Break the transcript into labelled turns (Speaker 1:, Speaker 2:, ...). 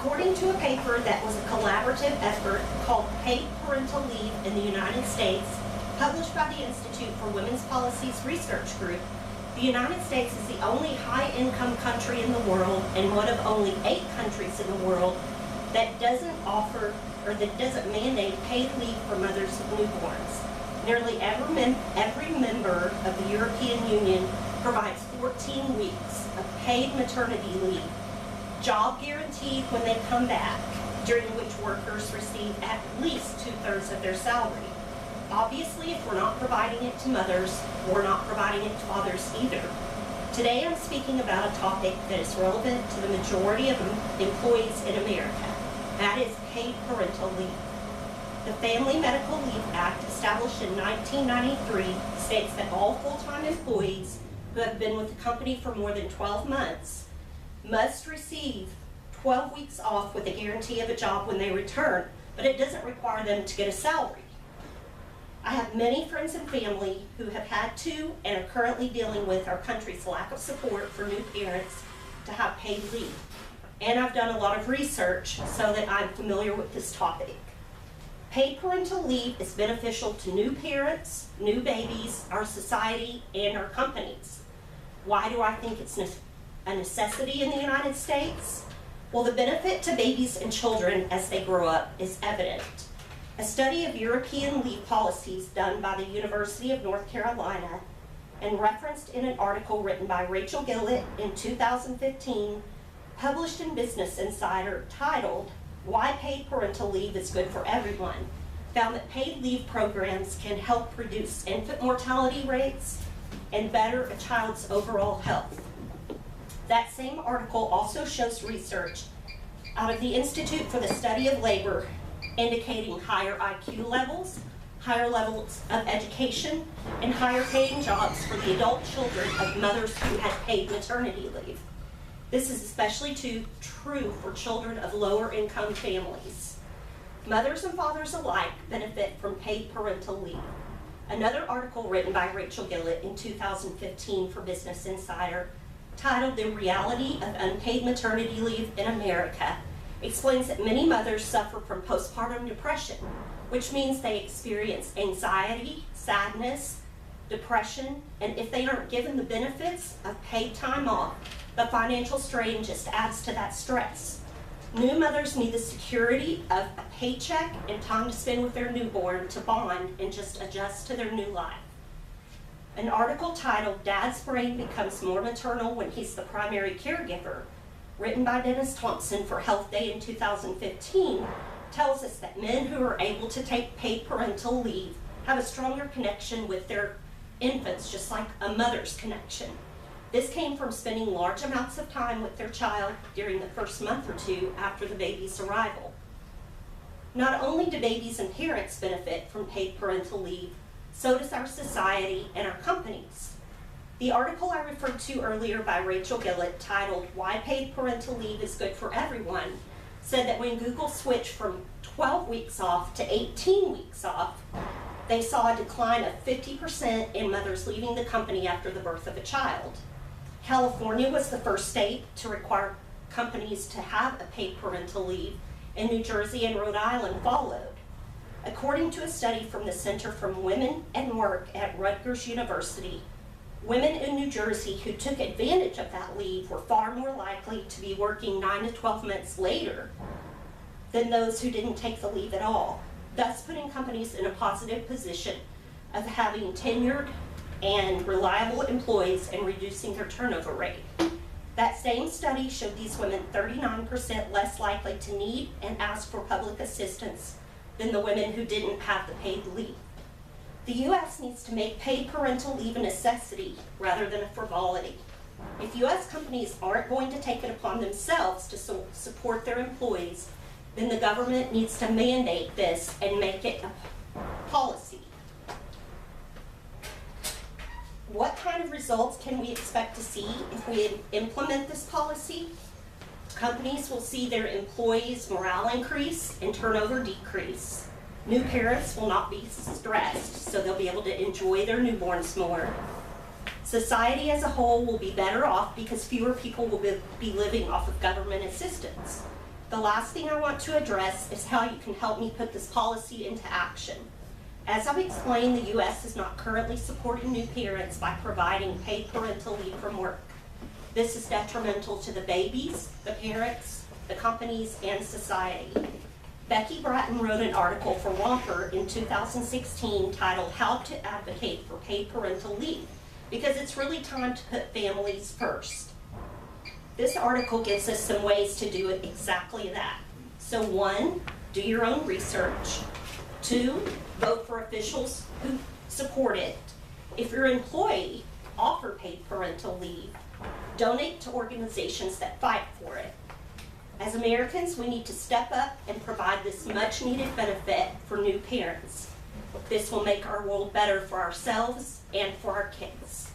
Speaker 1: According to a paper that was a collaborative effort called Paid Parental Leave in the United States, published by the Institute for Women's Policies Research Group, the United States is the only high-income country in the world and one of only 8 countries in the world that doesn't offer or that doesn't mandate paid leave for mothers of newborns. Nearly every member of the European Union provides 14 weeks of paid maternity leave, job guaranteed when they come back, during which workers receive at least 2/3 of their salary. Obviously, if we're not providing it to mothers, we're not providing it to fathers either. Today I'm speaking about a topic that is relevant to the majority of employees in America. That is paid parental leave. The Family Medical Leave Act, established in 1993, states that all full-time employees who have been with the company for more than 12 months must receive 12 weeks off with a guarantee of a job when they return, but it doesn't require them to get a salary. I have many friends and family who have had to and are currently dealing with our country's lack of support for new parents to have paid leave. And I've done a lot of research so that I'm familiar with this topic. Paid parental leave is beneficial to new parents, new babies, our society, and our companies. Why do I think it's a necessity in the United States? Well, the benefit to babies and children as they grow up is evident. A study of European leave policies done by the University of North Carolina and referenced in an article written by Rachel Gillett in 2015, published in Business Insider, titled, "Why Paid Parental Leave is Good for Everyone," found that paid leave programs can help reduce infant mortality rates and better a child's overall health. That same article also shows research out of the Institute for the Study of Labor indicating higher IQ levels, higher levels of education, and higher paying jobs for the adult children of mothers who had paid maternity leave. This is especially true for children of lower income families. Mothers and fathers alike benefit from paid parental leave. Another article written by Rachel Gillett in 2015 for Business Insider, titled "The Reality of Unpaid Maternity Leave in America," explains that many mothers suffer from postpartum depression, which means they experience anxiety, sadness, depression, and if they aren't given the benefits of paid time off, the financial strain just adds to that stress. New mothers need the security of a paycheck and time to spend with their newborn to bond and just adjust to their new life. An article titled "Dad's Brain Becomes More Maternal When He's the Primary Caregiver," written by Dennis Thompson for Health Day in 2015, tells us that men who are able to take paid parental leave have a stronger connection with their infants, just like a mother's connection. This came from spending large amounts of time with their child during the first month or two after the baby's arrival. Not only do babies and parents benefit from paid parental leave, so does our society and our companies. The article I referred to earlier by Rachel Gillett, titled "Why Paid Parental Leave is Good for Everyone," said that when Google switched from 12 weeks off to 18 weeks off, they saw a decline of 50% in mothers leaving the company after the birth of a child. California was the first state to require companies to have a paid parental leave, and New Jersey and Rhode Island followed. According to a study from the Center for Women and Work at Rutgers University, women in New Jersey who took advantage of that leave were far more likely to be working 9 to 12 months later than those who didn't take the leave at all, thus putting companies in a positive position of having tenured and reliable employees and reducing their turnover rate. That same study showed these women 39% less likely to need and ask for public assistance than the women who didn't have the paid leave. The U.S. needs to make paid parental leave a necessity rather than a frivolity. If U.S. companies aren't going to take it upon themselves to support their employees, then the government needs to mandate this and make it a policy. What kind of results can we expect to see if we implement this policy? Companies will see their employees' morale increase and turnover decrease. New parents will not be stressed, so they'll be able to enjoy their newborns more. Society as a whole will be better off because fewer people will be living off of government assistance. The last thing I want to address is how you can help me put this policy into action. As I've explained, the U.S. is not currently supporting new parents by providing paid parental leave from work. This is detrimental to the babies, the parents, the companies, and society. Becky Bratton wrote an article for Whomper in 2016 titled How to Advocate for Paid Parental Leave, because it's really time to put families first. This article gives us some ways to do it exactly that. So 1, do your own research. 2, vote for officials who support it. If your employee offer paid parental leave, donate to organizations that fight for it. As Americans, we need to step up and provide this much needed benefit for new parents. This will make our world better for ourselves and for our kids.